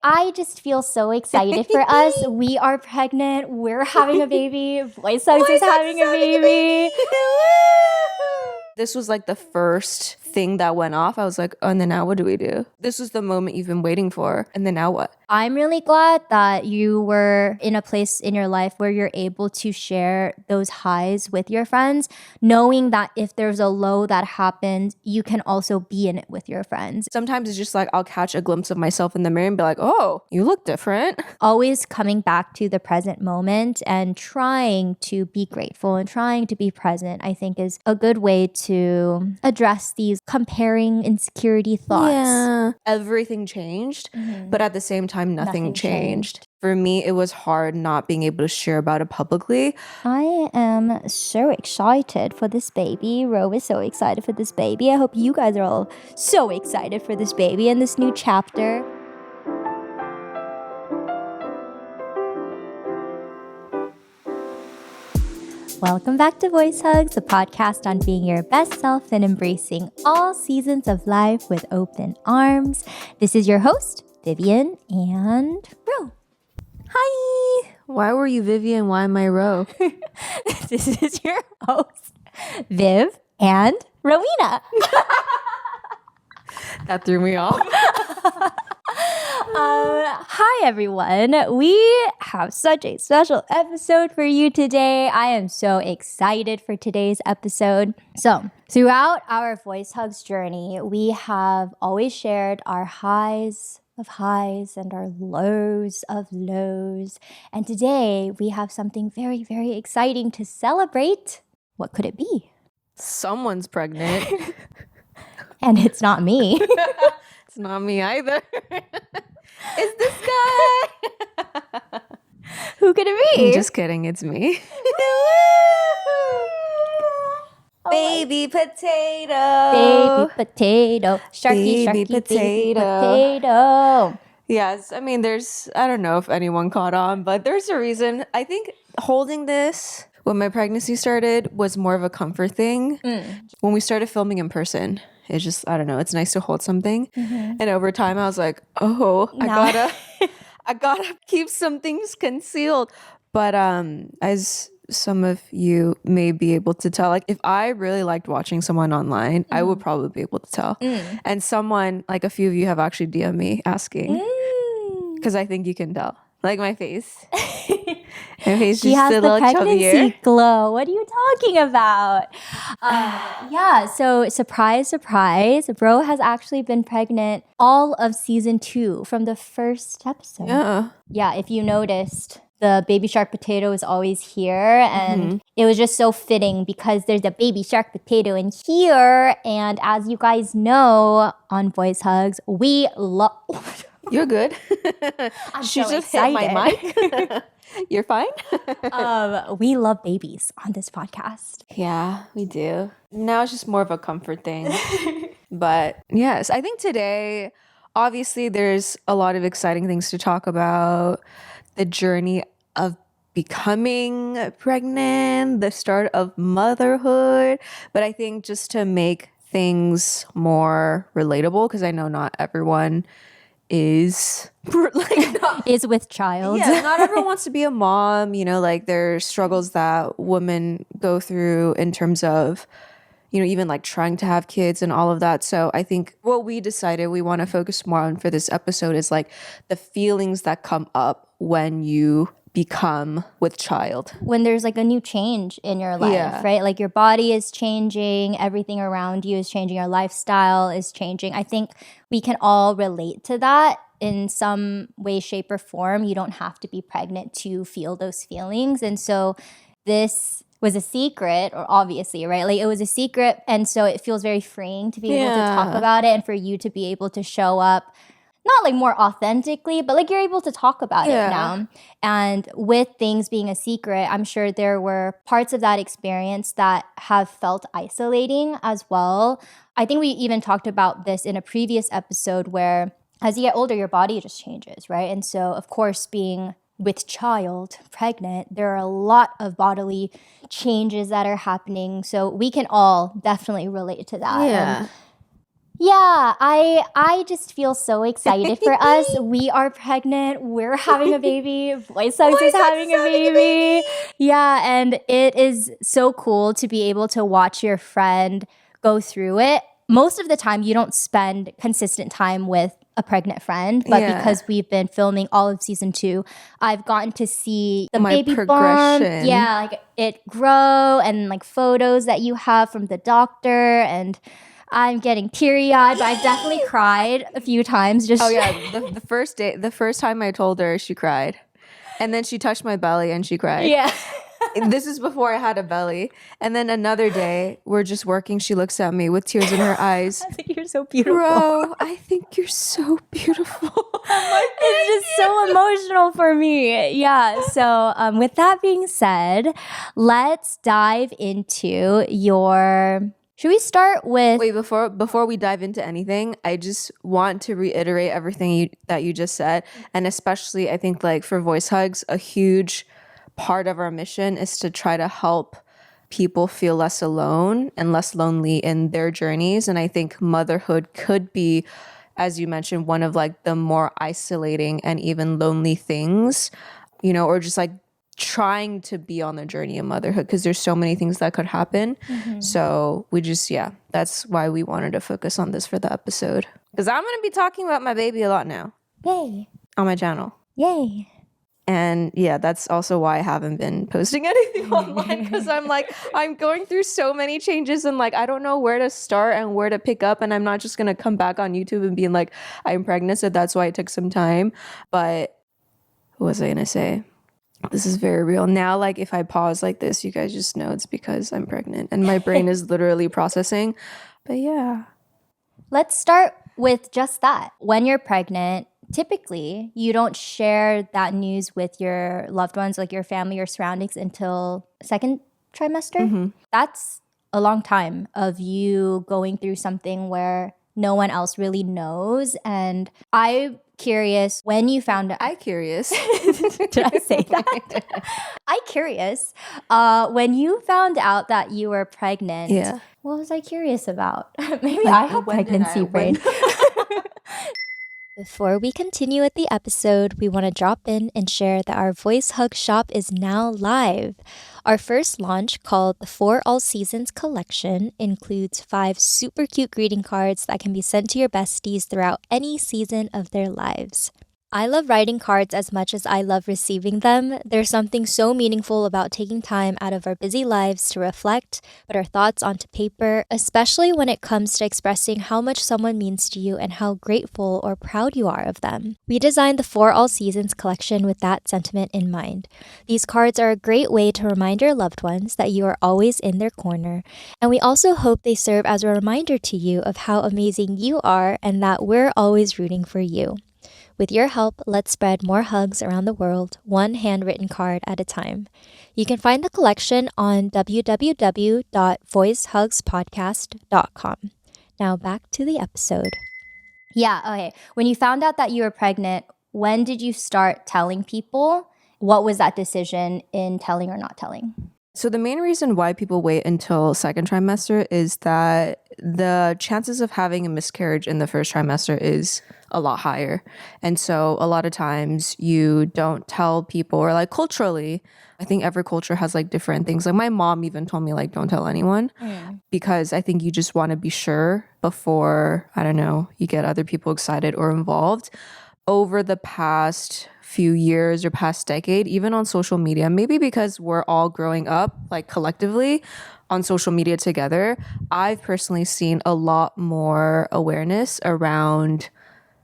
I just feel so excited for us. We are pregnant. We're having a baby. Voice Hugs is having a baby. This was like the first thing that went off. I was like, oh, and then now what do we do? This was the moment you've been waiting for. And then now what? I'm really glad that you were in a place in your life where you're able to share those highs with your friends, knowing that if there's a low that happened, you can also be in it with your friends. Sometimes it's just like I'll catch a glimpse of myself in the mirror and be like, oh, you look different. Always coming back to the present moment and trying to be grateful and trying to be present, I think is a good way to address these comparing insecurity thoughts. Yeah. Everything changed, but at the same time, nothing changed. For me, it was hard not being able to share about it publicly. I am so excited for this baby. Ro is so excited for this baby. I hope you guys are all so excited for this baby and this new chapter. Welcome back to Voice Hugs, a podcast on being your best self and embracing all seasons of life with open arms. This is your host, Vivian and Ro. Hi. Why were you Vivian? Why am I Ro? This is your host, Viv and Rowena. That threw me off. Hi, everyone. We have such a special episode for you today. I am so excited for today's episode. So, throughout our Voice Hugs journey, we have always shared our highs of highs and our lows of lows. And today, we have something very, very exciting to celebrate. What could it be? Someone's pregnant. And it's not me. It's not me either. It's this guy. Who could it be? I'm just kidding. It's me. Baby potato. Baby potato. Sharky, Baby sharky, potato. baby potato. Yes. I mean, I don't know if anyone caught on, but there's a reason. I think holding this when my pregnancy started was more of a comfort thing. When we started filming in person, it's just, I don't know, it's nice to hold something. And over time I was like, oh, I gotta keep some things concealed. But as some of you may be able to tell, like if I really liked watching someone online, I would probably be able to tell. And someone, like a few of you have actually DM'd me asking, because I think you can tell. Like my face. My face She just has a the little pregnancy chubbier. glow. What are you talking about? Yeah, so surprise, surprise. Bro has actually been pregnant all of season 2 from the first episode. Yeah, if you noticed, the baby shark potato is always here. And it was just so fitting because there's a baby shark potato in here. And as you guys know on Voice Hugs, we love... You're good. She just hit my mic. You're fine? We love babies on this podcast. Yeah, we do. Now it's just more of a comfort thing. But yes, I think today, obviously, there's a lot of exciting things to talk about. The journey of becoming pregnant, the start of motherhood. But I think just to make things more relatable, because I know not everyone is with child. Yeah, not everyone wants to be a mom, like there's struggles that women go through in terms of, even like trying to have kids and all of that. So I think what we decided we want to focus more on for this episode is like the feelings that come up when you become with child. When there's like a new change in your life, right? Like your body is changing, everything around you is changing, your lifestyle is changing. I think we can all relate to that in some way, shape, or form. You don't have to be pregnant to feel those feelings. And so this was a secret, or obviously, right? Like it was a secret. And so it feels very freeing to be able to talk about it and for you to be able to show up not like more authentically, but like you're able to talk about it now. And with things being a secret, I'm sure there were parts of that experience that have felt isolating as well. I think we even talked about this in a previous episode where as you get older, your body just changes, right? And so, of course, being with child, pregnant, there are a lot of bodily changes that are happening. So we can all definitely relate to that. Yeah. Yeah, I just feel so excited for us. We are pregnant. We're having a baby. Voice Hugs is having a baby. Yeah, and it is so cool to be able to watch your friend go through it. Most of the time, you don't spend consistent time with a pregnant friend, but because we've been filming all of season 2, I've gotten to see the My baby progression. bump, like it grow, and like photos that you have from the doctor, and I'm getting teary-eyed, but I definitely cried a few times. The first time I told her, she cried, and then she touched my belly and she cried. Yeah. This is before I had a belly. And then another day, we're just working. She looks at me with tears in her eyes. I was like, you're so beautiful. Bro, I think you're so beautiful. It's just so emotional for me. Yeah. So with that being said, let's dive into your... Should we start with... Wait, before we dive into anything, I just want to reiterate everything that you just said. And especially, I think like for Voice Hugs, a huge part of our mission is to try to help people feel less alone and less lonely in their journeys. And I think motherhood could be, as you mentioned, one of like the more isolating and even lonely things, you know, or just like trying to be on the journey of motherhood, because there's so many things that could happen. So we just, that's why we wanted to focus on this for the episode, because I'm going to be talking about my baby a lot now. Yay. On my channel. Yay. And that's also why I haven't been posting anything online, because I'm going through so many changes and like I don't know where to start and where to pick up, and I'm not just gonna come back on YouTube and being like I'm pregnant, so that's why it took some time. But what was I gonna say? This is very real now. Like if I pause like this, you guys just know it's because I'm pregnant and my brain is literally processing. But yeah, let's start with just that. When you're pregnant, typically you don't share that news with your loved ones, like your family or surroundings, until second trimester. That's a long time of you going through something where no one else really knows. And I'm curious, when you found out... I curious. Did I say that? I curious. When you found out that you were pregnant, what was I curious about? Maybe I have pregnancy brain. Before we continue with the episode, we want to drop in and share that our Voice Hug shop is now live. Our first launch, called the For All Seasons collection, includes 5 super cute greeting cards that can be sent to your besties throughout any season of their lives. I love writing cards as much as I love receiving them. There's something so meaningful about taking time out of our busy lives to reflect, put our thoughts onto paper, especially when it comes to expressing how much someone means to you and how grateful or proud you are of them. We designed the For All Seasons collection with that sentiment in mind. These cards are a great way to remind your loved ones that you are always in their corner, and we also hope they serve as a reminder to you of how amazing you are and that we're always rooting for you. With your help, let's spread more hugs around the world, one handwritten card at a time. You can find the collection on www.voicehugspodcast.com. Now back to the episode. Yeah, okay. When you found out that you were pregnant, when did you start telling people? What was that decision in telling or not telling? So the main reason why people wait until second trimester is that the chances of having a miscarriage in the first trimester is a lot higher. And so a lot of times you don't tell people, or like culturally, I think every culture has like different things. Like my mom even told me like, don't tell anyone, because I think you just want to be sure before, I don't know, you get other people excited or involved. Over the past few years or past decade, even on social media, maybe because we're all growing up like collectively on social media together, I've personally seen a lot more awareness around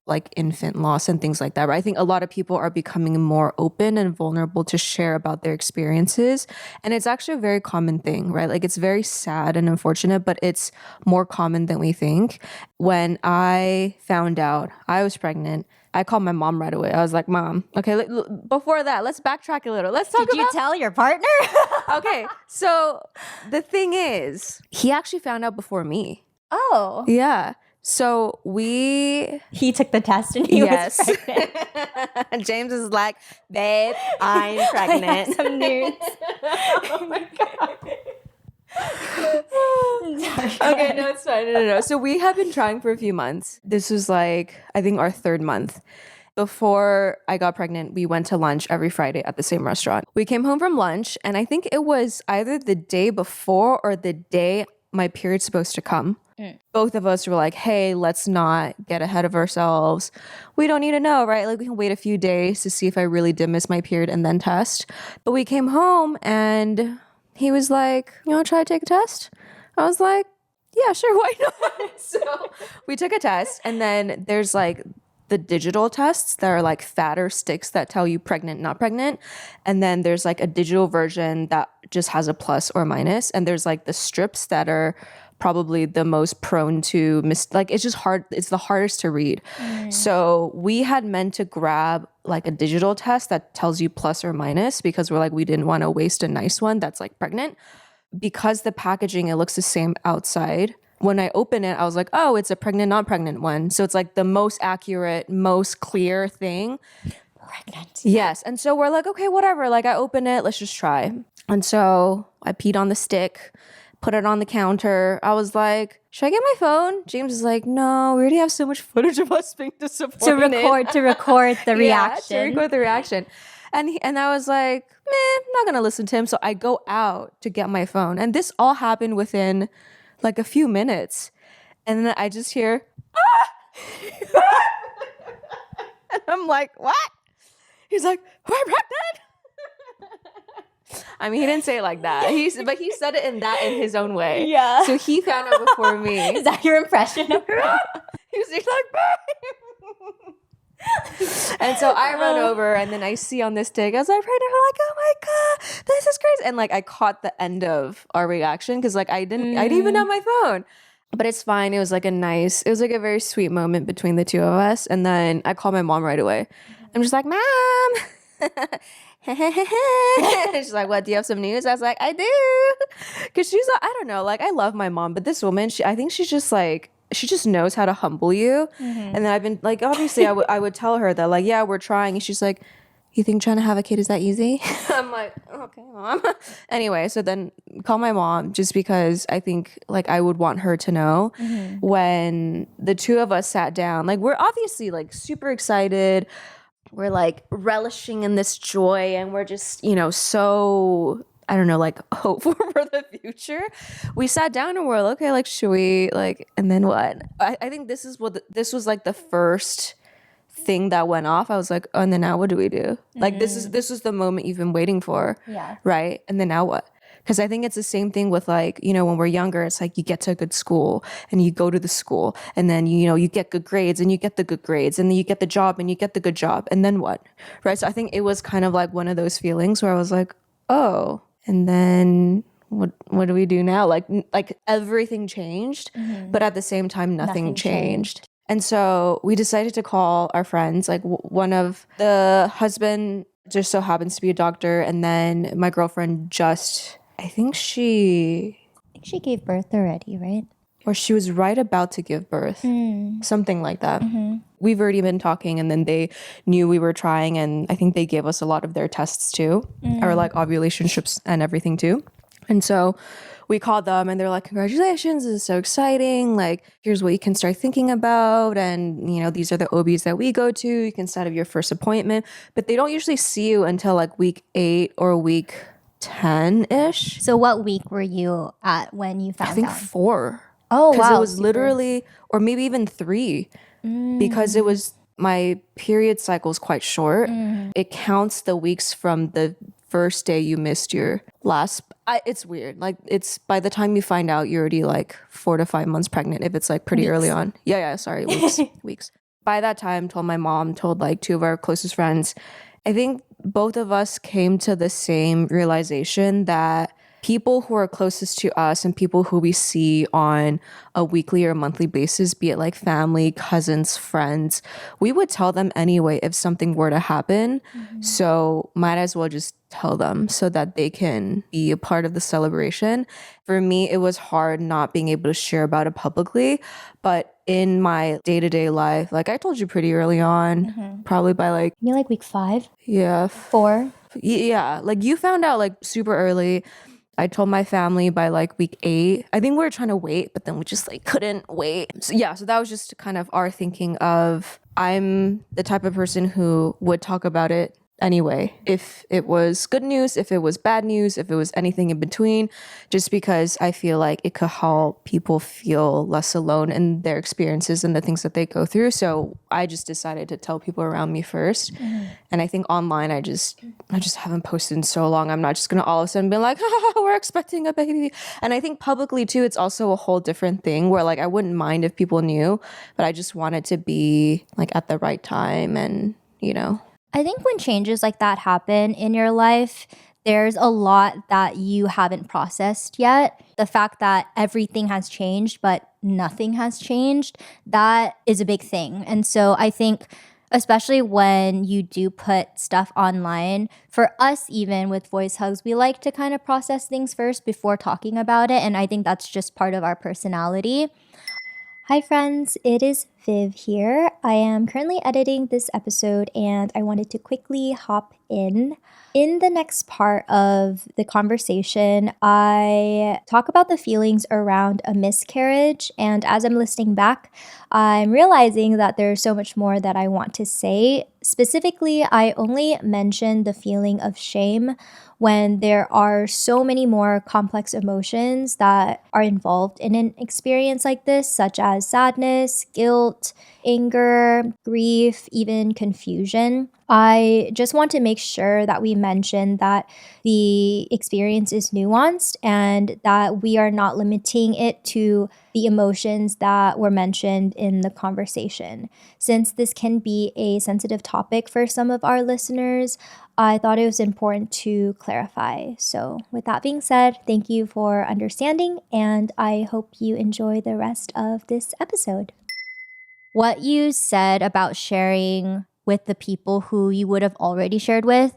like infant loss and things like that. Right? I think a lot of people are becoming more open and vulnerable to share about their experiences. And it's actually a very common thing, right? Like it's very sad and unfortunate, but it's more common than we think. When I found out I was pregnant, I called my mom right away. I was like, Mom, okay, before that, let's backtrack a little. Let's talk about... Did you tell your partner? Okay, so the thing is, he actually found out before me. Oh. Yeah. So he took the test and he was pregnant. James is like, babe, I'm pregnant. I have some news. Oh my God. Okay, no, it's fine. No. So we have been trying for a few months. This was like, I think our third month. Before I got pregnant, we went to lunch every Friday at the same restaurant. We came home from lunch, and I think it was either the day before or the day my period's supposed to come. Both of us were like, hey, let's not get ahead of ourselves. We don't need to know, right? Like, we can wait a few days to see if I really did miss my period and then test. But we came home and he was like, you want to try to take a test? I was like, yeah, sure, why not? So we took a test, and then there's like the digital tests that are like fatter sticks that tell you pregnant, not pregnant. And then there's like a digital version that just has a plus or minus. And there's like the strips that are probably the most prone to like it's just hard, it's the hardest to read. So we had meant to grab like a digital test that tells you plus or minus, because we're like, we didn't want to waste a nice one that's like pregnant. Because the packaging, it looks the same outside. When I open it, I was like, oh, it's a pregnant, not pregnant one. So it's like the most accurate, most clear thing. Pregnant. Yes. And so we're like, okay, whatever. Like, I open it, let's just try. And so I peed on the stick, put it on the counter. I was like, should I get my phone? James is like, no, we already have so much footage of us being disappointed. To record the reaction. Yeah, to record the reaction. And I was like, I'm not going to listen to him. So I go out to get my phone. And this all happened within like a few minutes. And then I just hear, ah! And I'm like, what? He's like, we're pregnant. I mean, he didn't say it like that. But he said it in his own way. Yeah. So he found out before me. Is that your impression of her? He's like, and so I run over, and then I see on this stick, I was like, pregnant. I'm like, oh my God, this is crazy. And like, I caught the end of our reaction, because like I didn't even have my phone. But it's fine. It was like a very sweet moment between the two of us. And then I called my mom right away. I'm just like, Mom. She's like, what, do you have some news? I was like, I do. Because she's like, I don't know, like, I love my mom, but this woman, I think she's just like, she just knows how to humble you. And then I've been like, obviously I would tell her that like, yeah, we're trying. And she's like, you think trying to have a kid is that easy? I'm like, okay, Mom. Anyway, so then call my mom, just because I think like I would want her to know. When the two of us sat down, like, we're obviously like super excited. We're like relishing in this joy, and we're just, so, I don't know, like, hopeful for the future. We sat down and we're like, okay, like, should we, like, and then what? I think this was like the first thing that went off. I was like, oh, and then now what do we do? Like, this is the moment you've been waiting for. Yeah. Right? And then now what? Because I think it's the same thing with like, when we're younger, it's like you get to a good school and you go to the school, and then, you get good grades and you get the good grades, and then you get the job and you get the good job. And then what? Right? So I think it was kind of like one of those feelings where I was like, oh, and then what do we do now? Like everything changed, but at the same time, nothing changed. And so we decided to call our friends. Like, one of the husband just so happens to be a doctor. And then my girlfriend I think she gave birth already, right? Or she was right about to give birth. Something like that. We've already been talking, and then they knew we were trying, and I think they gave us a lot of their tests too, or like ovulation strips and everything too. And so we called them, and they're like, congratulations, this is so exciting. Like, here's what you can start thinking about. And, these are the OBs that we go to. You can set up your first appointment. But they don't usually see you until like week 8 or week 10-ish. So what week were you at when you found out? I think 4. Oh, wow. Because it was literally, or maybe even 3. Because it was, my period cycle is quite short. It counts the weeks from the first day you missed your last. It's weird. Like, it's by the time you find out, you're already like 4 to 5 months pregnant if it's like pretty early on. Yeah, sorry, weeks. By that time, told my mom, told like 2 of our closest friends. I think both of us came to the same realization that people who are closest to us and people who we see on a weekly or monthly basis, be it like family, cousins, friends, we would tell them anyway if something were to happen. So might as well just tell them so that they can be a part of the celebration. For me, it was hard not being able to share about it publicly, but in my day-to-day life, like I told you pretty early on, probably by like... You mean like week 5? Yeah. 4? Yeah, like you found out like super early. I told my family by like week 8. I think we were trying to wait, but then we just like couldn't wait. So yeah, so that was just kind of our thinking of, I'm the type of person who would talk about it anyway, if it was good news, if it was bad news, if it was anything in between, just because I feel like it could help people feel less alone in their experiences and the things that they go through. So I just decided to tell people around me first. And I think online, I just haven't posted in so long. I'm not just gonna all of a sudden be like, we're expecting a baby. And I think publicly too, it's also a whole different thing where like I wouldn't mind if people knew, but I just want it to be like at the right time. And I think when changes like that happen in your life, there's a lot that you haven't processed yet. The fact that everything has changed, but nothing has changed, that is a big thing. And so I think, especially when you do put stuff online, for us, even with voice hugs, we like to kind of process things first before talking about it. And I think that's just part of our personality. Hi friends, it is Viv here. I am currently editing this episode and I wanted to quickly hop in. In the next part of the conversation, I talk about the feelings around a miscarriage, and as I'm listening back, I'm realizing that there's so much more that I want to say. Specifically, I only mentioned the feeling of shame when there are so many more complex emotions that are involved in an experience like this, such as sadness, guilt, anger, grief, even confusion. I just want to make sure that we mention that the experience is nuanced and that we are not limiting it to the emotions that were mentioned in the conversation. Since this can be a sensitive topic for some of our listeners, I thought it was important to clarify. So with that being said, thank you for understanding, and I hope you enjoy the rest of this episode. What you said about sharing with the people who you would have already shared with,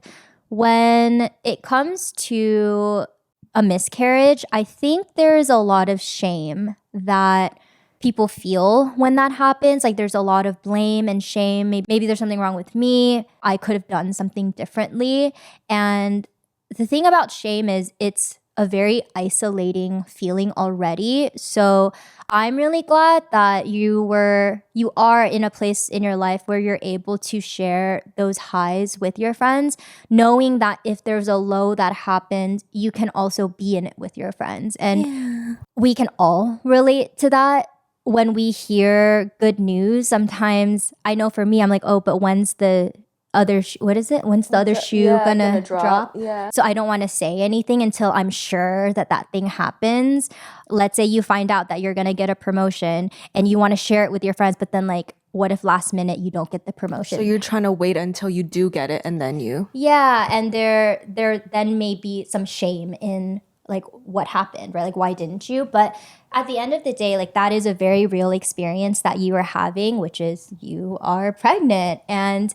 when it comes to a miscarriage, I think there is a lot of shame that people feel when that happens. Like there's a lot of blame and shame. Maybe there's something wrong with me. I could have done something differently. And the thing about shame is it's a very isolating feeling already. So I'm really glad that you are in a place in your life where you're able to share those highs with your friends, knowing that if there's a low that happened, you can also be in it with your friends. And we can all relate to that. When we hear good news, sometimes I know for me, I'm like, oh, but when's the other when's the other shoe gonna drop? Yeah. So I don't want to say anything until I'm sure that thing happens. Let's say you find out that you're gonna get a promotion and you want to share it with your friends, but then like, what if last minute you don't get the promotion? So you're trying to wait until you do get it and then you. Yeah, and there then may be some shame in like what happened, right? Like why didn't you? But at the end of the day, like that is a very real experience that you are having, which is you are pregnant. And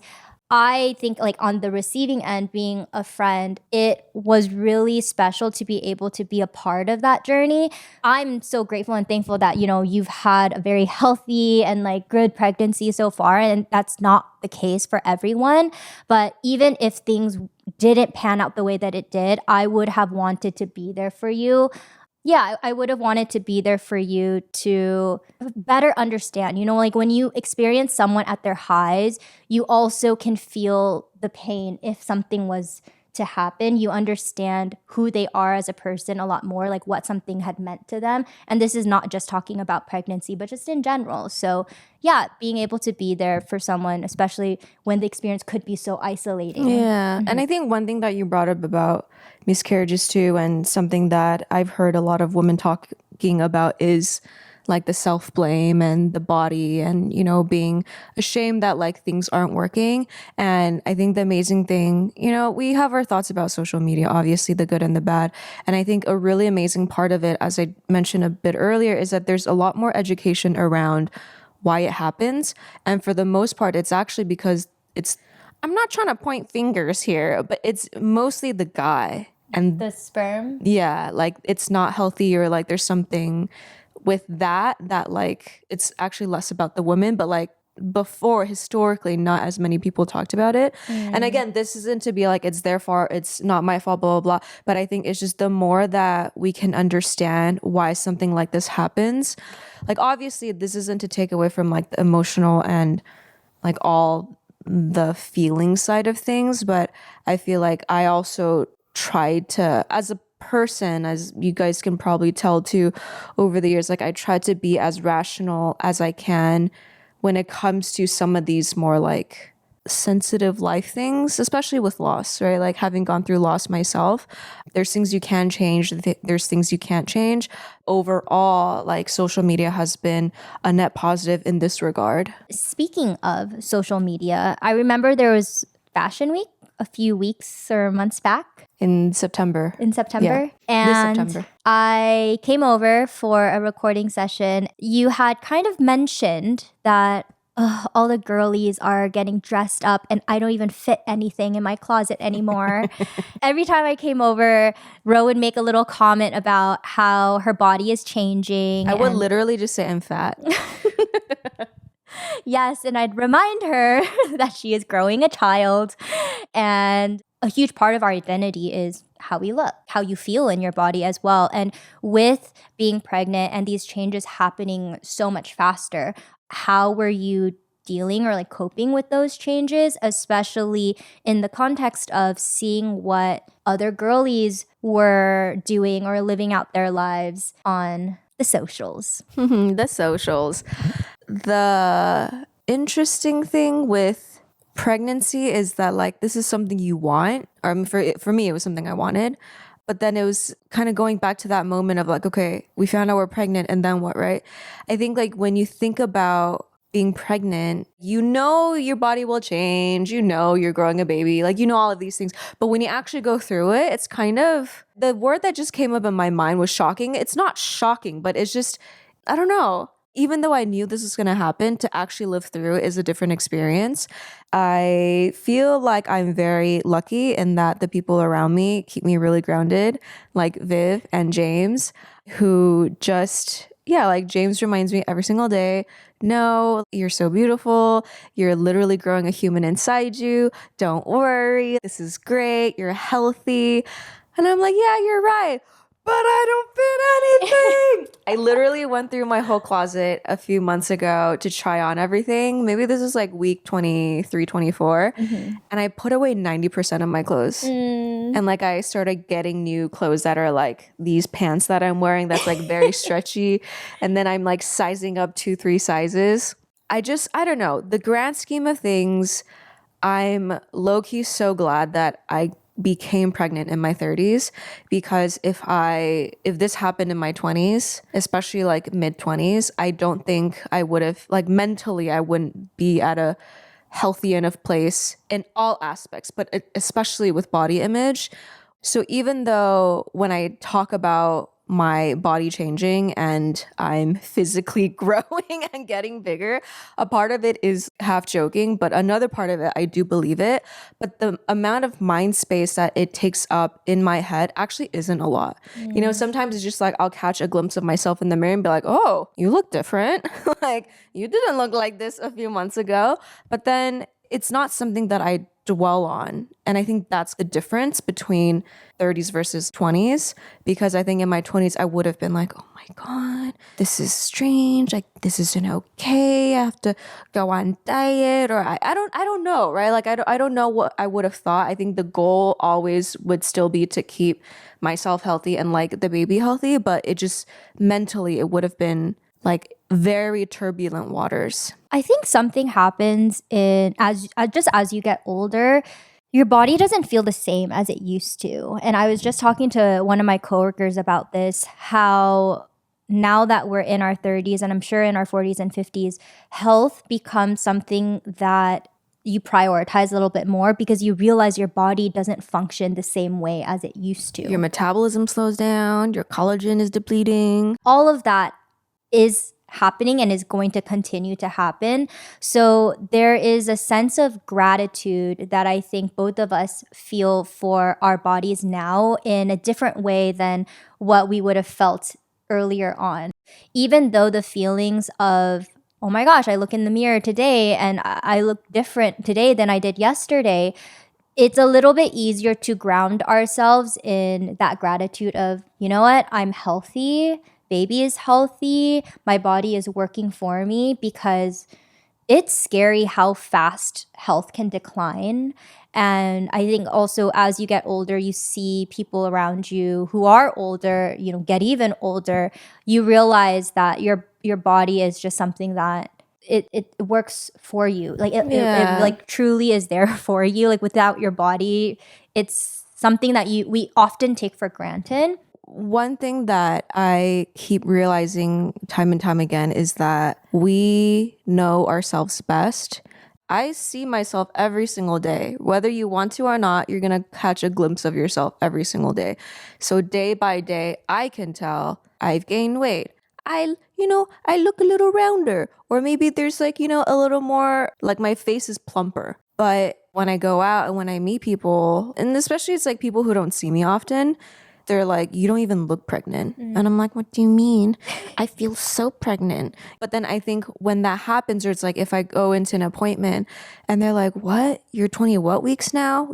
I think like on the receiving end, being a friend, it was really special to be able to be a part of that journey. I'm so grateful and thankful that, you've had a very healthy and like good pregnancy so far. And that's not the case for everyone. But even if things didn't pan out the way that it did, I would have wanted to be there for you. Yeah, I would have wanted to be there for you to better understand. Like when you experience someone at their highs, you also can feel the pain if something was to happen. You understand who they are as a person a lot more, like what something had meant to them. And this is not just talking about pregnancy, but just in general. So yeah, being able to be there for someone, especially when the experience could be so isolating. Yeah. And I think one thing that you brought up about miscarriages too, and something that I've heard a lot of women talking about is like the self-blame and the body and, being ashamed that like things aren't working. And I think the amazing thing, we have our thoughts about social media, obviously the good and the bad. And I think a really amazing part of it, as I mentioned a bit earlier, is that there's a lot more education around why it happens. And for the most part, it's actually because I'm not trying to point fingers here, but it's mostly the guy and the sperm. Yeah, like it's not healthy, or like there's something with that like it's actually less about the woman, but like before, historically, not as many people talked about it. And again, this isn't to be like, it's their fault, it's not my fault, blah, blah, blah. But I think it's just the more that we can understand why something like this happens. Like, obviously, this isn't to take away from like the emotional and like all the feeling side of things. But I feel like I also tried to, as a person, as you guys can probably tell too, over the years, like I tried to be as rational as I can when it comes to some of these more like sensitive life things, especially with loss, right? Like having gone through loss myself, there's things you can change, there's things you can't change. Overall, like social media has been a net positive in this regard. Speaking of social media, I remember there was Fashion Week a few weeks or months back. In September. Yeah, and this September. I came over for a recording session. You had kind of mentioned that all the girlies are getting dressed up and I don't even fit anything in my closet anymore. Every time I came over, Ro would make a little comment about how her body is changing. I would literally just say I'm fat. Yes, and I'd remind her that she is growing a child. And a huge part of our identity is how we look, how you feel in your body as well. And with being pregnant and these changes happening so much faster, how were you dealing or like coping with those changes, especially in the context of seeing what other girlies were doing or living out their lives on the socials? The socials. The interesting thing with pregnancy is that like this is something you want, or I mean, for me it was something I wanted, but then it was kind of going back to that moment of like, okay, we found out we're pregnant and then what, right? I think like when you think about being pregnant, you know your body will change, you know you're growing a baby, like you know all of these things, but when you actually go through it, it's kind of, the word that just came up in my mind was shocking. It's not shocking, but it's just, I don't know. Even though I knew this was going to happen, to actually live through it is a different experience. I feel like I'm very lucky in that the people around me keep me really grounded, like Viv and James, who just, yeah, like James reminds me every single day, no, you're so beautiful. You're literally growing a human inside you. Don't worry. This is great. You're healthy. And I'm like, yeah, you're right. But I don't fit anything. I literally went through my whole closet a few months ago to try on everything. Maybe this is like week 23, 24. And I put away 90% of my clothes. And like I started getting new clothes that are like these pants that I'm wearing that's like very stretchy. And then I'm like sizing up 2-3 sizes. I don't know. The grand scheme of things, I'm low-key so glad that I became pregnant in my 30s, because if this happened in my 20s, especially like mid 20s, I don't think I would have, like mentally I wouldn't be at a healthy enough place in all aspects, but especially with body image. So even though when I talk about my body changing and I'm physically growing and getting bigger, a part of it is half joking, but another part of it, I do believe it. But the amount of mind space that it takes up in my head actually isn't a lot. You know, sometimes it's just like I'll catch a glimpse of myself in the mirror and be like, oh, you look different. Like, you didn't look like this a few months ago. But then it's not something that I dwell on. And I think that's the difference between 30s versus 20s, because I think in my 20s I would have been like, oh my God, this is strange, like this isn't okay, I have to go on diet, or I don't know, right? Like I don't know what I would have thought. I think the goal always would still be to keep myself healthy and like the baby healthy, but it just mentally it would have been like very turbulent waters. I think something happens as you get older, your body doesn't feel the same as it used to. And I was just talking to one of my coworkers about this, how now that we're in our 30s and I'm sure in our 40s and 50s, health becomes something that you prioritize a little bit more because you realize your body doesn't function the same way as it used to. Your metabolism slows down, your collagen is depleting. All of that is happening and is going to continue to happen. So there is a sense of gratitude that I think both of us feel for our bodies now in a different way than what we would have felt earlier on. Even though the feelings of oh my gosh, I look in the mirror today and I look different today than I did yesterday, it's a little bit easier to ground ourselves in that gratitude of, you know what, I'm healthy, baby is healthy, my body is working for me, because it's scary how fast health can decline. And I think also as you get older, you see people around you who are older, get even older. You realize that your body is just something that it works for you. Like it like truly is there for you. Like without your body, it's something that we often take for granted. One thing that I keep realizing time and time again is that we know ourselves best. I see myself every single day. Whether you want to or not, you're going to catch a glimpse of yourself every single day. So day by day, I can tell I've gained weight. I look a little rounder, or maybe there's a little more, like my face is plumper. But when I go out and when I meet people, and especially it's like people who don't see me often, they're like, you don't even look pregnant. And I'm like, what do you mean? I feel so pregnant. But then I think when that happens, or it's like if I go into an appointment and they're like, what? You're 20 what weeks now?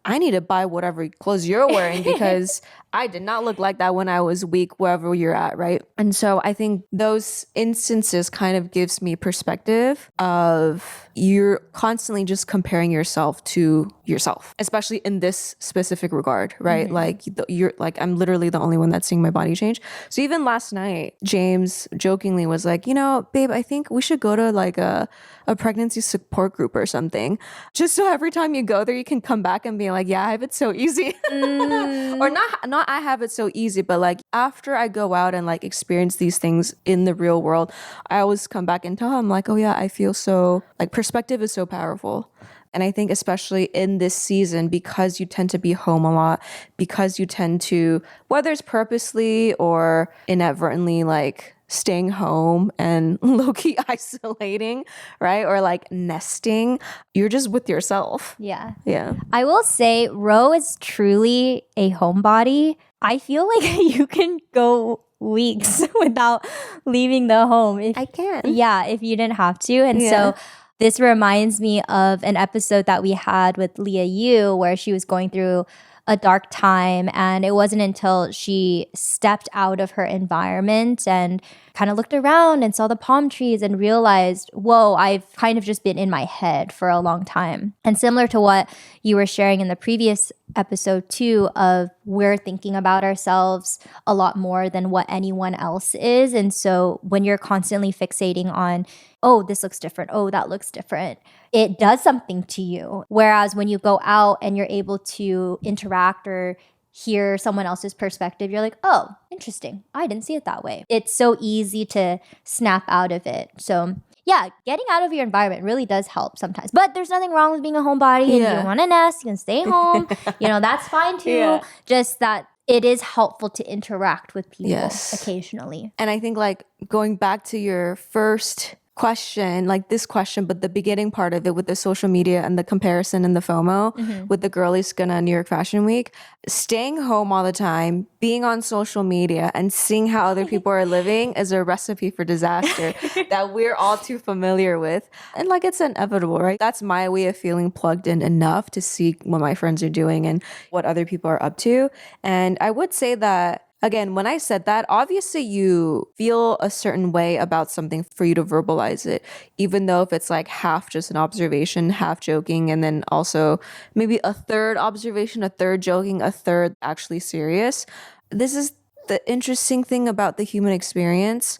I need to buy whatever clothes you're wearing because I did not look like that when I was weak, wherever you're at, right? And so I think those instances kind of gives me perspective of you're constantly just comparing yourself to yourself, especially in this specific regard, right? Like you're like, I'm literally the only one that's seeing my body change. So even last night, James jokingly was like, babe, I think we should go to like a pregnancy support group or something. Just so every time you go there, you can come back and be like, yeah, I have it so easy. Or not I have it so easy, but like after I go out and like experience these things in the real world, I always come back and tell him like, oh yeah, I feel so, like perspective is so powerful. And I think especially in this season, because you tend to be home a lot, because you tend to, whether it's purposely or inadvertently, like staying home and low-key isolating, right? Or like nesting, you're just with yourself. Yeah. Yeah. I will say Ro is truly a homebody. I feel like you can go weeks without leaving the home. I can. Yeah, if you didn't have to. And so this reminds me of an episode that we had with Leah Yu where she was going through a dark time, and it wasn't until she stepped out of her environment and kind of looked around and saw the palm trees and realized, whoa, I've kind of just been in my head for a long time. And similar to what you were sharing in the previous episode too, of we're thinking about ourselves a lot more than what anyone else is. And so when you're constantly fixating on, oh, this looks different, oh, that looks different, it does something to you. Whereas when you go out and you're able to interact or hear someone else's perspective, you're like, oh, interesting. I didn't see it that way. It's so easy to snap out of it. So yeah, getting out of your environment really does help sometimes. But there's nothing wrong with being a homebody and you don't want to nest, you can stay home. That's fine too. Yeah. Just that it is helpful to interact with people occasionally. And I think like going back to your first question, like this question, but the beginning part of it with the social media and the comparison and the FOMO with the girlies gonna New York Fashion Week, staying home all the time, being on social media and seeing how other people are living is a recipe for disaster that we're all too familiar with. And like it's inevitable, right? That's my way of feeling plugged in enough to see what my friends are doing and what other people are up to. And I would say that again, when I said that, obviously you feel a certain way about something for you to verbalize it, even though if it's like half just an observation, half joking, and then also maybe a third observation, a third joking, a third actually serious. This is the interesting thing about the human experience,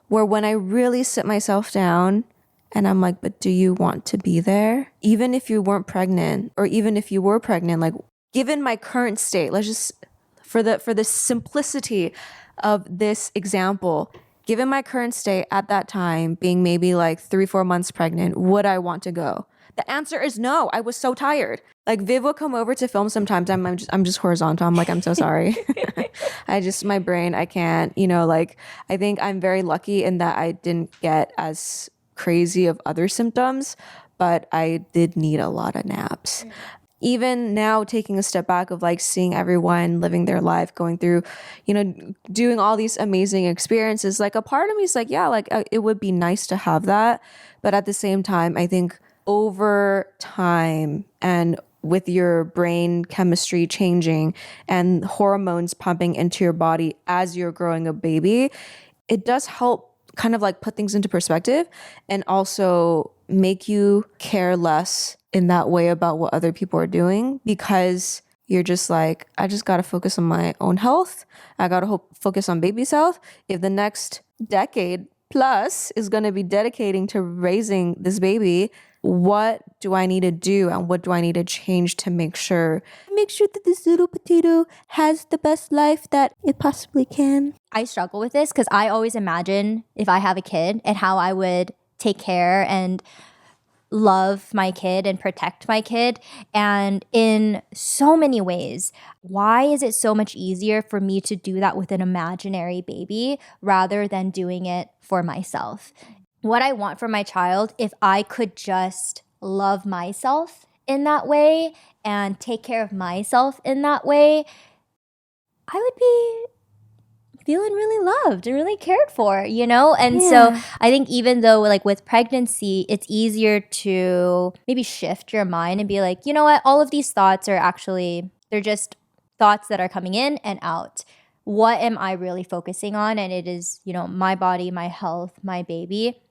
where when I really sit myself down and I'm like, but do you want to be there? Even if you weren't pregnant, or even if you were pregnant, like given my current state, let's just for the simplicity of this example, given my current state at that time, being maybe like 3-4 months pregnant, would I want to go? The answer is no. I was so tired. Like Viv will come over to film sometimes. I'm just horizontal. I'm like, I'm so sorry. My brain, I can't, like I think I'm very lucky in that I didn't get as crazy of other symptoms, but I did need a lot of naps. even now taking a step back of like seeing everyone living their life, going through, you know, doing all these amazing experiences, like a part of me is like, yeah, like it would be nice to have that. But at the same time, I think over time and with your brain chemistry changing and hormones pumping into your body as you're growing a baby, it does help kind of like put things into perspective and also make you care less in that way about what other people are doing, because you're just like, I just got to focus on my own health. I got to focus on baby's health. If the next decade plus is going to be dedicating to raising this baby, what do I need to do and what do I need to change to make sure that this little potato has the best life that it possibly can? I struggle with this because I always imagine if I have a kid and how I would take care and love my kid and protect my kid. And in so many ways, why is it so much easier for me to do that with an imaginary baby rather than doing it for myself? What I want for my child, if I could just love myself in that way and take care of myself in that way, I would be feeling really loved and really cared for, you know? And so I think even though like with pregnancy, it's easier to maybe shift your mind and be like, you know what, all of these thoughts are actually, they're just thoughts that are coming in and out. What am I really focusing on? And it is, you know, my body, my health, my baby.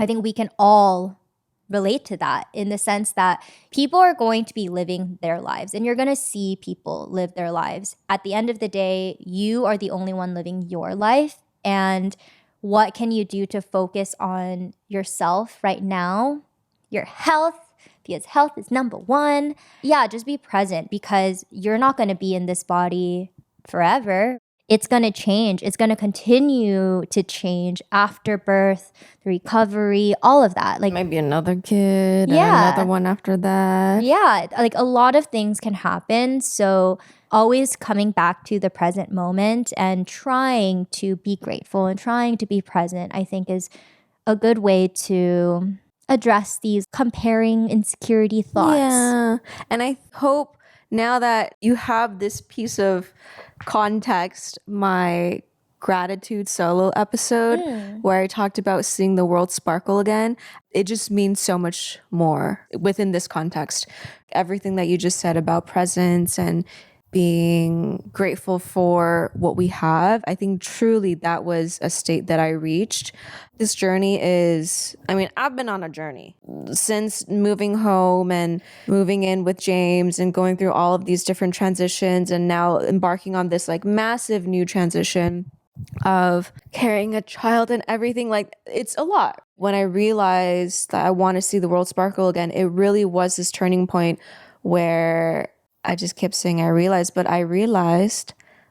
I think we can all relate to that in the sense that people are going to be living their lives and you're going to see people live their lives. At the end of the day, you are the only one living your life. And what can you do to focus on yourself right now? Your health, because health is number one. Yeah, just be present because you're not going to be in this body forever. It's going to change. It's going to continue to change after birth, the recovery, all of that. Like maybe another kid and another one after that. Yeah, like a lot of things can happen. So always coming back to the present moment and trying to be grateful and trying to be present, I think is a good way to address these comparing insecurity thoughts. Yeah. And I hope now that you have this piece of context, my gratitude solo episode where I talked about seeing the world sparkle again, it just means so much more within this context. Everything that you just said about presence and being grateful for what we have, I think truly that was a state that I reached. This journey is, I mean, I've been on a journey since moving home and moving in with James and going through all of these different transitions and now embarking on this like massive new transition of carrying a child and everything. Like, it's a lot. When I realized that I want to see the world sparkle again, it really was this turning point where I just kept saying I realized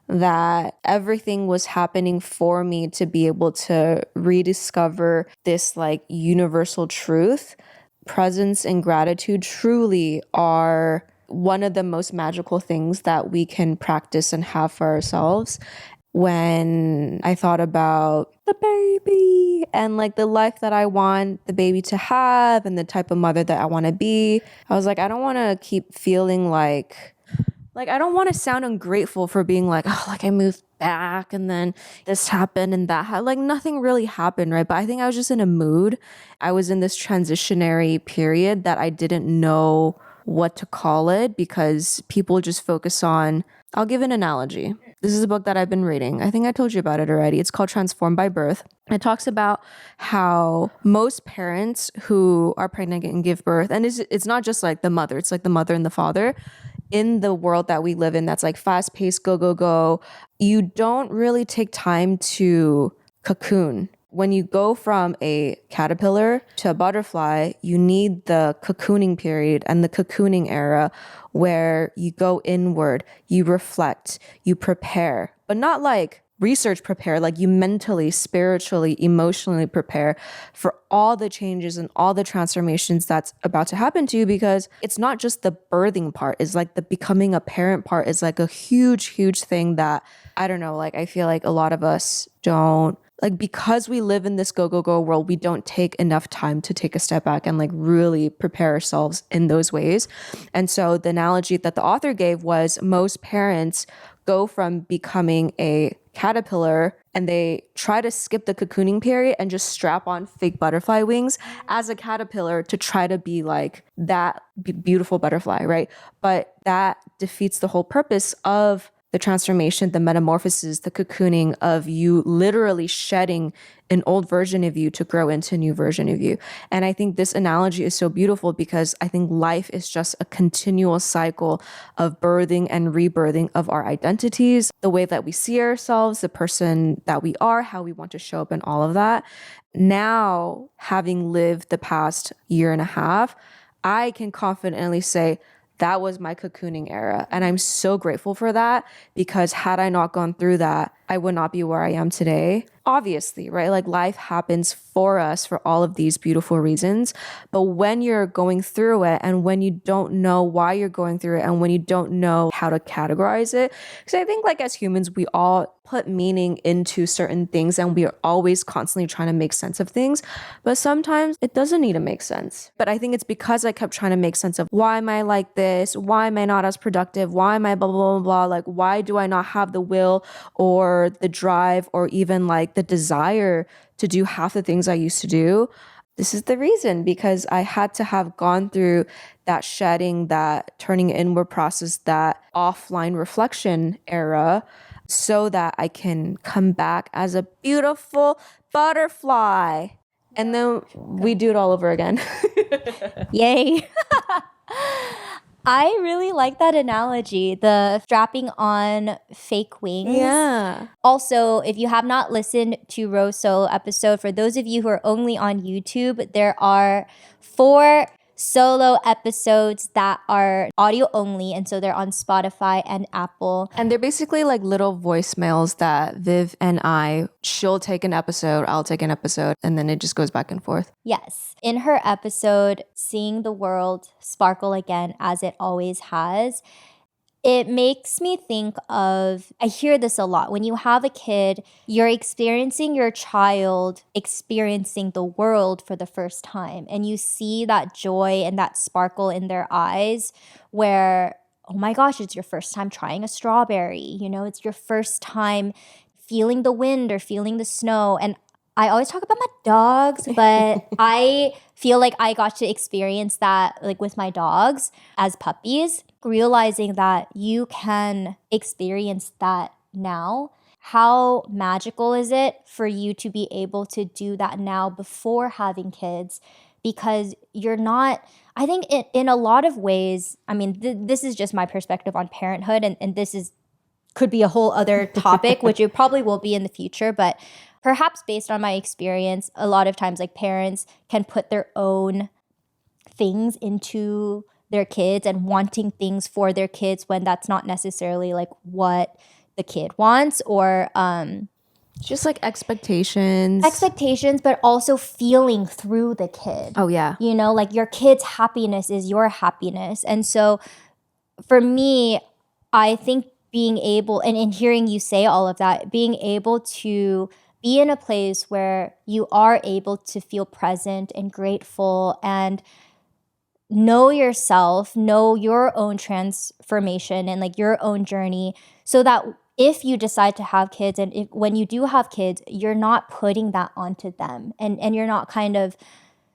that everything was happening for me to be able to rediscover this like universal truth. Presence and gratitude truly are one of the most magical things that we can practice and have for ourselves. When I thought about the baby and like the life that I want the baby to have and the type of mother that I want to be, I was like, I don't want to keep feeling like I don't want to sound ungrateful for being like, oh, like I moved back and then this happened and that like nothing really happened, right? But I think I was just in a mood. I was in this transitionary period that I didn't know what to call it because people just focus on, I'll give an analogy. This is a book that I've been reading. I think I told you about it already. It's called Transformed by Birth. It talks about how most parents who are pregnant and give birth, and it's not just like the mother, it's like the mother and the father. In the world that we live in, that's like fast paced, go, go, go, you don't really take time to cocoon. When you go from a caterpillar to a butterfly, you need the cocooning period and the cocooning era where you go inward, you reflect, you prepare, but not like research prepare, like you mentally, spiritually, emotionally prepare for all the changes and all the transformations that's about to happen to you, because it's not just the birthing part, it's like the becoming a parent part is like a huge, huge thing that, I don't know, like I feel like a lot of us don't like because we live in this go, go, go world, we don't take enough time to take a step back and like really prepare ourselves in those ways. And so the analogy that the author gave was most parents go from becoming a caterpillar and they try to skip the cocooning period and just strap on fake butterfly wings as a caterpillar to try to be like that beautiful butterfly, right? But that defeats the whole purpose of the transformation, the metamorphosis, the cocooning of you literally shedding an old version of you to grow into a new version of you. And I think this analogy is so beautiful because I think life is just a continual cycle of birthing and rebirthing of our identities, the way that we see ourselves, the person that we are, how we want to show up, and all of that. Now, having lived the past year and a half, I can confidently say, that was my cocooning era. And I'm so grateful for that because had I not gone through that, I would not be where I am today. Obviously, right? Like life happens for us for all of these beautiful reasons. But when you're going through it and when you don't know why you're going through it and when you don't know how to categorize it, because I think like as humans, we all put meaning into certain things and we are always constantly trying to make sense of things. But sometimes it doesn't need to make sense. But I think it's because I kept trying to make sense of why am I like this? Why am I not as productive? Why am I blah, blah, blah, blah? Like, why do I not have the will or the drive or even like the desire to do half the things I used to do? This is the reason, because I had to have gone through that shedding, that turning inward process, that offline reflection era so that I can come back as a beautiful butterfly. And then we do it all over again. Yay. I really like that analogy, the strapping on fake wings. Yeah. Also, if you have not listened to Ro's solo episode, for those of you who are only on YouTube, there are 4 solo episodes that are audio only, and so they're on Spotify and Apple. And they're basically like little voicemails that Viv and she'll take an episode, I'll take an episode, and then it just goes back and forth. Yes. In her episode, Seeing the World Sparkle Again as It Always Has, it makes me think of, I hear this a lot. When you have a kid, you're experiencing your child experiencing the world for the first time. And you see that joy and that sparkle in their eyes where, oh my gosh, it's your first time trying a strawberry. You know, it's your first time feeling the wind or feeling the snow. And I always talk about my dogs, but I feel like I got to experience that like with my dogs as puppies, realizing that you can experience that now. How magical is it for you to be able to do that now before having kids? Because you're not, I think in a lot of ways, I mean, this is just my perspective on parenthood, and this could be a whole other topic, which it probably will be in the future, but perhaps based on my experience, a lot of times like parents can put their own things into their kids and wanting things for their kids when that's not necessarily like what the kid wants, or just like expectations, but also feeling through the kid. Oh yeah. You know, like your kid's happiness is your happiness. And so for me, I think being able, and in hearing you say all of that, being able to be in a place where you are able to feel present and grateful and know yourself, know your own transformation and like your own journey, so that if you decide to have kids and when you do have kids, you're not putting that onto them, and you're not kind of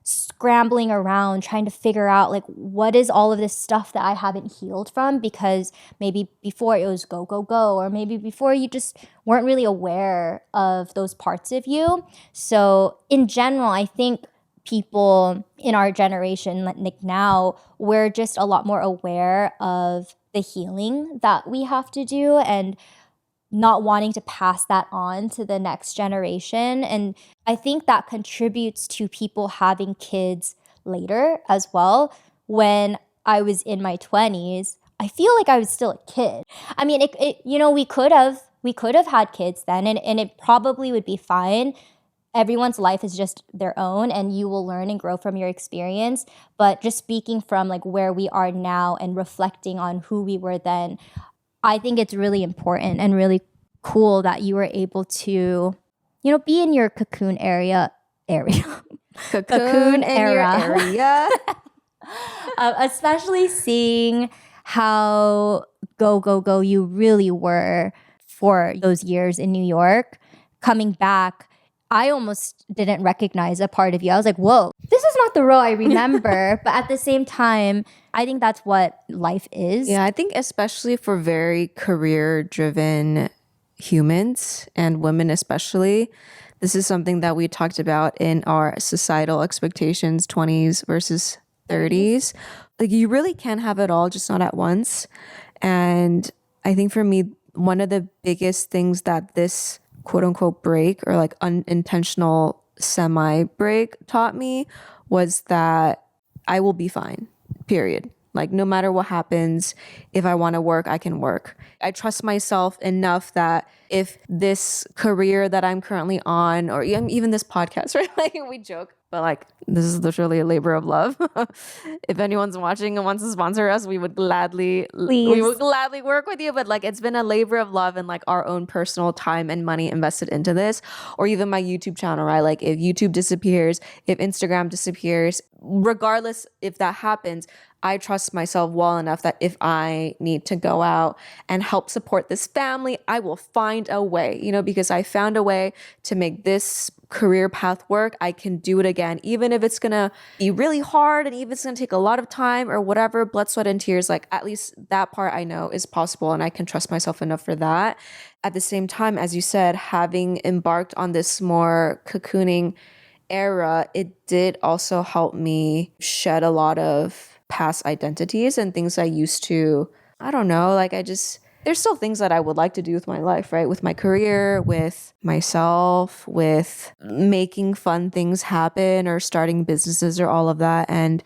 scrambling around trying to figure out like what is all of this stuff that I haven't healed from, because maybe before it was go, go, go, or maybe before you just weren't really aware of those parts of you. So in general, I think people in our generation, like now, we're just a lot more aware of the healing that we have to do and not wanting to pass that on to the next generation. And I think that contributes to people having kids later as well. When I was in my 20s, I feel like I was still a kid. I mean, we could have had kids then, and it probably would be fine. Everyone's life is just their own, and you will learn and grow from your experience. But just speaking from like where we are now and reflecting on who we were then, I think it's really important and really cool that you were able to be in your cocoon area. Cocoon in your area. Especially seeing how go you really were for those years in New York. Coming back, I almost didn't recognize a part of you. I was like, whoa, this is not the Ro I remember. But at the same time, I think that's what life is. Yeah, I think especially for very career-driven humans and women especially, this is something that we talked about in our societal expectations, 20s versus 30s. Like you really can have it all, just not at once. And I think for me, one of the biggest things that this quote unquote break or like unintentional semi break taught me was that I will be fine, period. Like no matter what happens, if I want to work, I can work. I trust myself enough that if this career that I'm currently on, or even this podcast, right? Like we joke, but like this is literally a labor of love. If anyone's watching and wants to sponsor us, we would gladly work with you. But like it's been a labor of love and like our own personal time and money invested into this, or even my YouTube channel, right? Like if YouTube disappears, if Instagram disappears, regardless if that happens, I trust myself well enough that if I need to go out and help support this family, I will find a way, because I found a way to make this career path work. I can do it again, even if it's going to be really hard and even if it's going to take a lot of time or whatever, blood, sweat, and tears. Like at least that part I know is possible and I can trust myself enough for that. At the same time, as you said, having embarked on this more cocooning era, it did also help me shed a lot of past identities and things I used to, I don't know, like there's still things that I would like to do with my life, right? With my career, with myself, with making fun things happen or starting businesses or all of that. And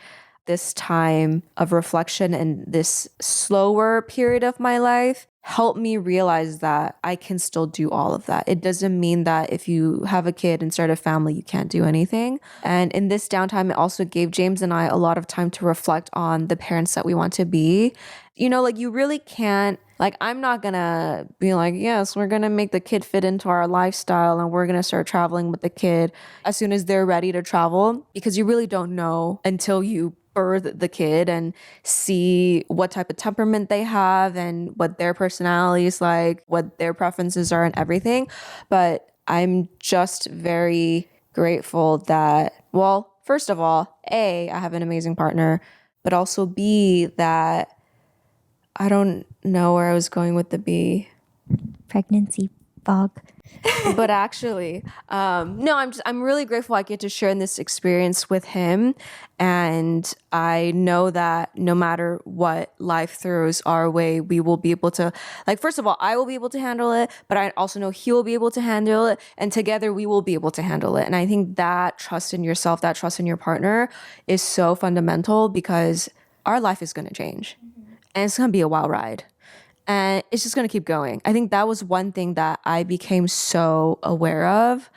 this time of reflection and this slower period of my life helped me realize that I can still do all of that. It doesn't mean that if you have a kid and start a family, you can't do anything. And in this downtime, it also gave James and I a lot of time to reflect on the parents that we want to be. Like you really can't, like I'm not gonna be like, yes, we're gonna make the kid fit into our lifestyle and we're gonna start traveling with the kid as soon as they're ready to travel, because you really don't know until you birth the kid and see what type of temperament they have and what their personality is like, what their preferences are and everything. But I'm just very grateful that, well, first of all, A, I have an amazing partner, but also B, that I don't know where I was going with the B. Pregnancy fog. But actually, no, I'm really grateful I get to share in this experience with him. And I know that no matter what life throws our way, we will be able to, like, first of all, I will be able to handle it, but I also know he will be able to handle it. And together we will be able to handle it. And I think that trust in yourself, that trust in your partner is so fundamental, because our life is going to change and it's going to be a wild ride. And it's just going to keep going. I think that was one thing that I became so aware of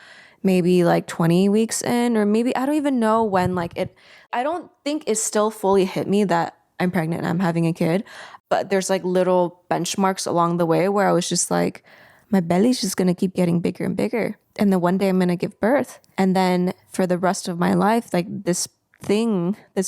maybe like 20 weeks in, or maybe I don't even know when, I don't think it still fully hit me that I'm pregnant and I'm having a kid. But there's like little benchmarks along the way where I was just like, my belly's just going to keep getting bigger and bigger. And then one day I'm going to give birth. And then for the rest of my life, like this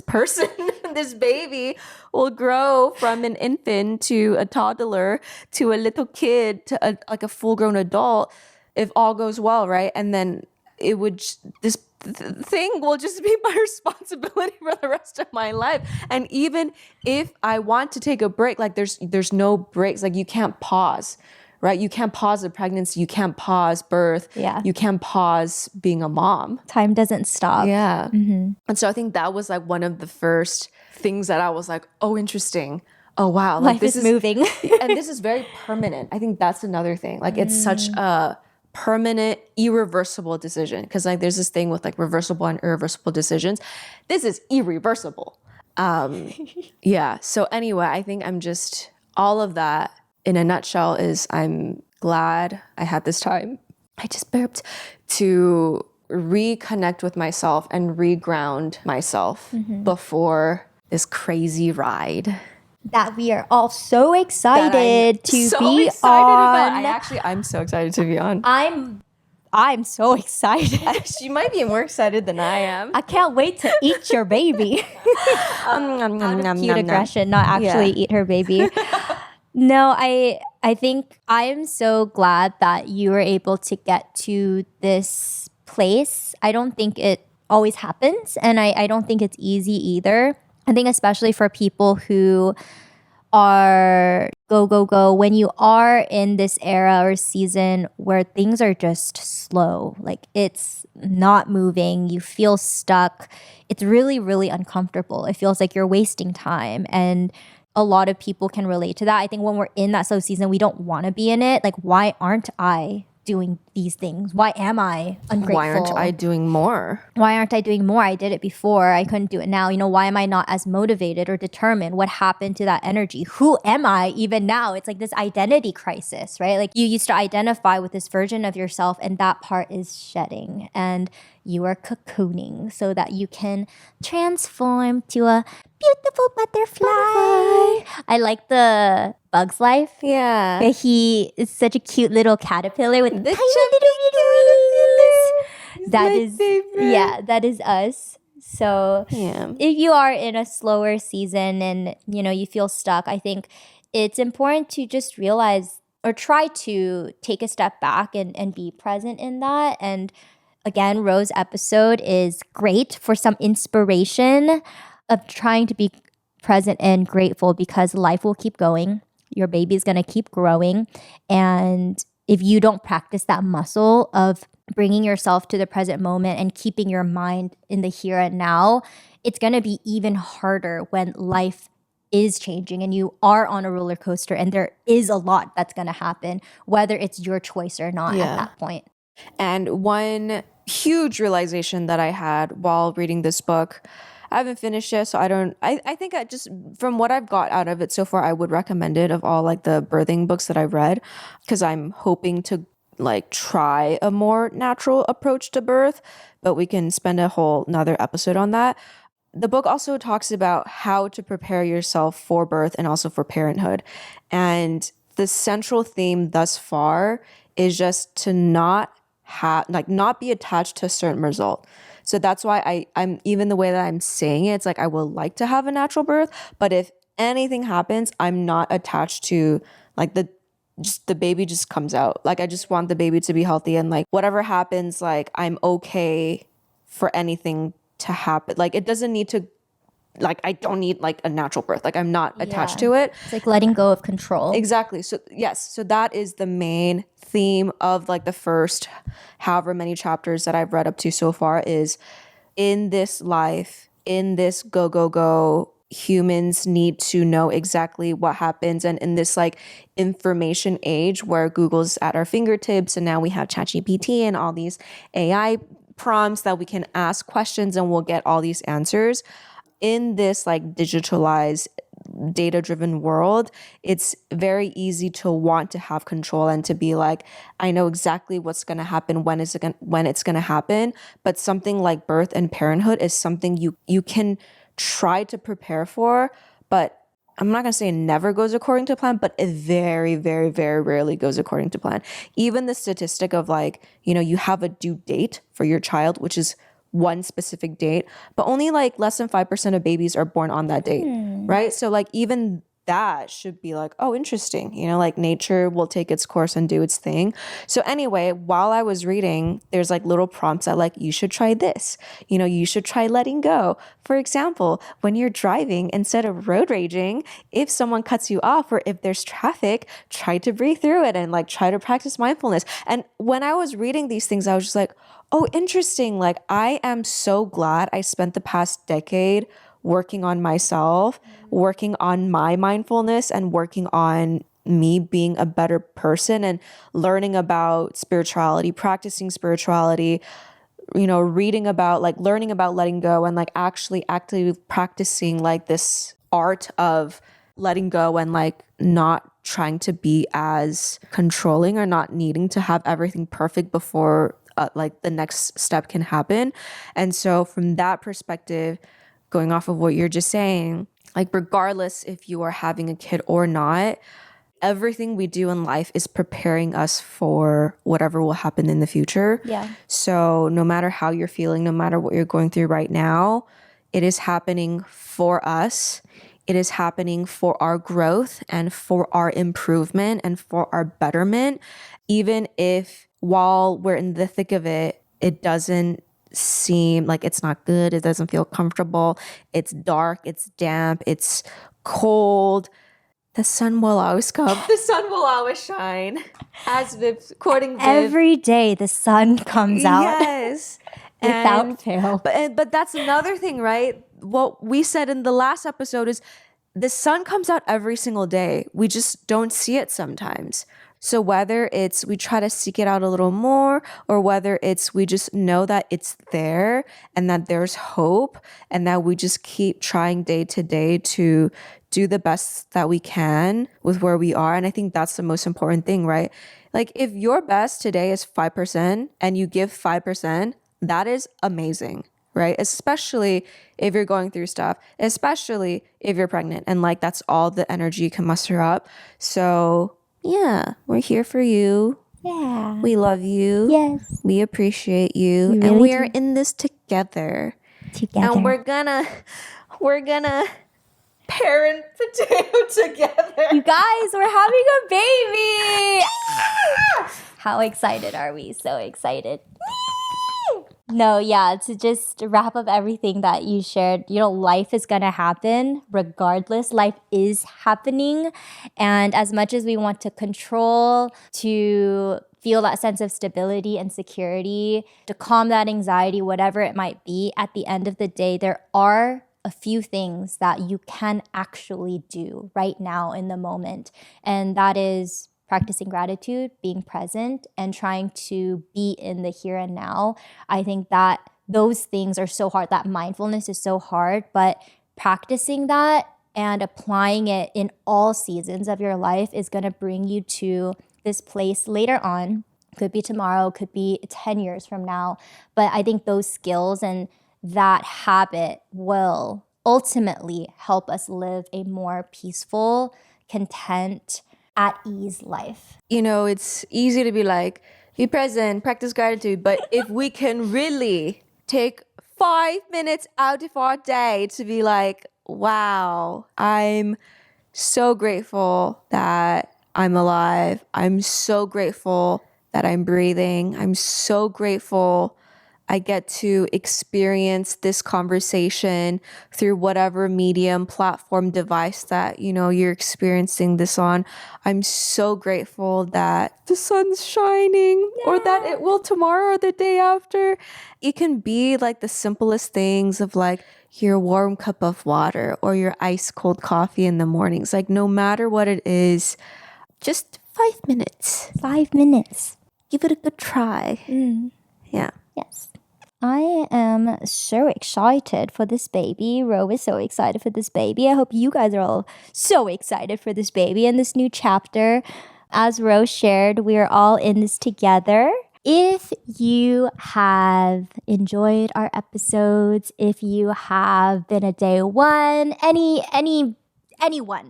person, this baby will grow from an infant to a toddler to a little kid to a full-grown adult if all goes well, right? And then this thing will just be my responsibility for the rest of my life. And even if I want to take a break, like there's no breaks, like you can't pause. Right? You can't pause a pregnancy. You can't pause birth. Yeah. You can't pause being a mom. Time doesn't stop. Yeah. Mm-hmm. And so I think that was like one of the first things that I was like, oh, interesting. Oh, wow. Like, Life is moving. And this is very permanent. I think that's another thing. Like it's such a permanent, irreversible decision. Because like there's this thing with like reversible and irreversible decisions. This is irreversible. Yeah. So anyway, I think I'm just, all of that in a nutshell is I'm glad I had this time. I just burped to reconnect with myself and reground myself before this crazy ride that we are all so excited to be on. I'm so excited to be on. I'm so excited. She might be more excited than I am. I can't wait to eat your baby. Out of cute aggression, not actually eat her baby. No, I think I am so glad that you were able to get to this place. I don't think it always happens, and I don't think it's easy either. I think especially for people who are go, go, go, when you are in this era or season where things are just slow, like it's not moving, you feel stuck, it's really, really uncomfortable. It feels like you're wasting time. And a lot of people can relate to that. I think when we're in that slow season, we don't want to be in it. Like, why aren't I doing these things? Why am I ungrateful? Why aren't I doing more? Why aren't I doing more? I did it before. I couldn't do it now. You know, why am I not as motivated or determined? What happened to that energy? Who am I even now? It's like this identity crisis, right? Like you used to identify with this version of yourself, and that part is shedding, and you are cocooning so that you can transform to a beautiful butterfly. I like the Bug's Life. Yeah. He is such a cute little caterpillar with The tiny little wings. That is, yeah, that is us. So if you are in a slower season and, you know, you feel stuck, I think it's important to just realize or try to take a step back and be present in that. And again, Ro's episode is great for some inspiration of trying to be present and grateful, because life will keep going. Your baby's going to keep growing. And if you don't practice that muscle of bringing yourself to the present moment and keeping your mind in the here and now, it's going to be even harder when life is changing and you are on a roller coaster and there is a lot that's going to happen, whether it's your choice or not at that point. And one huge realization that I had while reading this book, I haven't finished it, so I think I just, from what I've got out of it so far, I would recommend it of all like the birthing books that I've read, because I'm hoping to like try a more natural approach to birth, but we can spend a whole another episode on that. The book also talks about how to prepare yourself for birth and also for parenthood. And the central theme thus far is just to not be attached to a certain result. So that's why I'm even the way that I'm saying it, it's like I would like to have a natural birth, but if anything happens, I'm not attached to like the baby just comes out. Like I just want the baby to be healthy, and like whatever happens, like I'm okay for anything to happen. Like it doesn't need to, like I don't need like a natural birth. Like I'm not attached to it. It's like letting go of control. Exactly. So yes, so that is the main theme of like the first however many chapters that I've read up to so far, is in this life, in this go, go, go, humans need to know exactly what happens. And in this like information age where Google's at our fingertips, and now we have ChatGPT and all these AI prompts that we can ask questions and we'll get all these answers. In this like digitalized, data-driven world, it's very easy to want to have control and to be like, I know exactly what's going to happen, when it's going to happen. But something like birth and parenthood is something you can try to prepare for, but I'm not going to say it never goes according to plan, but it very, very, very rarely goes according to plan. Even the statistic of like, you know, you have a due date for your child, which is one specific date, but only like less than 5% of babies are born on that date, right? So like even that should be like, oh, interesting. You know, like nature will take its course and do its thing. So anyway, while I was reading, there's like little prompts that like, you should try this. You know, you should try letting go. For example, when you're driving, instead of road raging, if someone cuts you off or if there's traffic, try to breathe through it and like try to practice mindfulness. And when I was reading these things, I was just like, oh, interesting. Like, I am so glad I spent the past decade working on myself, working on my mindfulness, and working on me being a better person and learning about spirituality, practicing spirituality, you know, reading about like learning about letting go, and like actually actively practicing like this art of letting go and like not trying to be as controlling or not needing to have everything perfect before like the next step can happen. And so from that perspective, going off of what you're just saying, like regardless if you are having a kid or not, everything we do in life is preparing us for whatever will happen in the future. Yeah. So no matter how you're feeling, no matter what you're going through right now, it is happening for us. It is happening for our growth and for our improvement and for our betterment. Even if while we're in the thick of it, it doesn't seem like it's not good, it doesn't feel comfortable, it's dark, it's damp, it's cold, the sun will always come. The sun will always shine. As Viv, quoting Viv. Every day the sun comes out. Yes. Without fail. But that's another thing, right? What we said in the last episode is the sun comes out every single day. We just don't see it sometimes. So whether it's we try to seek it out a little more, or whether it's we just know that it's there and that there's hope and that we just keep trying day to day to do the best that we can with where we are. And I think that's the most important thing, right? Like if your best today is 5% and you give 5%, that is amazing, right? Especially if you're going through stuff, especially if you're pregnant and like that's all the energy you can muster up. So yeah, we're here for you. Yeah. We love you. Yes. We appreciate you. We really and we're do. in this together. Together. And we're gonna parent potato together. You guys, we're having a baby. How excited are we? So excited. No, yeah, to just wrap up everything that you shared, life is going to happen regardless. Life is happening. And as much as we want to control, to feel that sense of stability and security, to calm that anxiety, whatever it might be, at the end of the day, there are a few things that you can actually do right now in the moment. And that is practicing gratitude, being present, and trying to be in the here and now. I think that those things are so hard. That mindfulness is so hard, but practicing that and applying it in all seasons of your life is going to bring you to this place later on. Could be tomorrow, could be 10 years from now. But I think those skills and that habit will ultimately help us live a more peaceful, content, at ease life. It's easy to be like, be present, practice gratitude. But if we can really take 5 minutes out of our day to be like, wow, I'm so grateful that I'm alive. I'm so grateful that I'm breathing. I'm so grateful I get to experience this conversation through whatever medium, platform, device that, you're experiencing this on. I'm so grateful that the sun's shining or that it will tomorrow or the day after. It can be like the simplest things of like your warm cup of water or your ice cold coffee in the mornings. Like no matter what it is, just 5 minutes. 5 minutes. Give it a good try. Yeah. Yes. I am so excited for this baby. Ro is so excited for this baby. I hope you guys are all so excited for this baby and this new chapter. As Ro shared, we are all in this together. If you have enjoyed our episodes, if you have been a day one, anyone,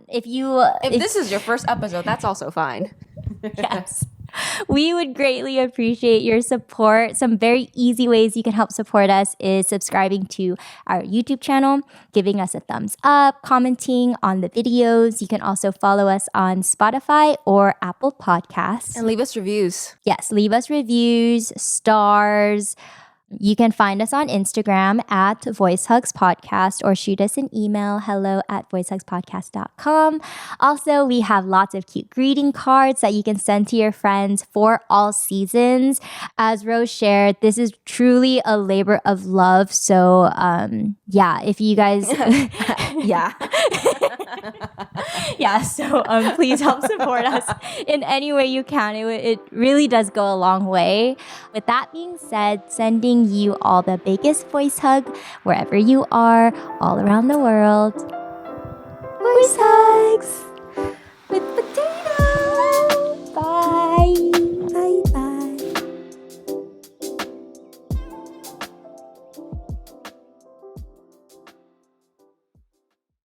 if this is your first episode, that's also fine. Yes. We would greatly appreciate your support. Some very easy ways you can help support us is subscribing to our YouTube channel, giving us a thumbs up, commenting on the videos. You can also follow us on Spotify or Apple Podcasts. And leave us reviews. Yes, leave us reviews, stars. You can find us on Instagram at Voice Hugs Podcast or shoot us an email, hello@voicehugspodcast.com. Also, we have lots of cute greeting cards that you can send to your friends for all seasons. As Rose shared, this is truly a labor of love. So, if you guys... please help support us in any way you can. It really does go a long way. With that being said, sending you all the biggest voice hug wherever you are, all around the world. Voice hugs with potato.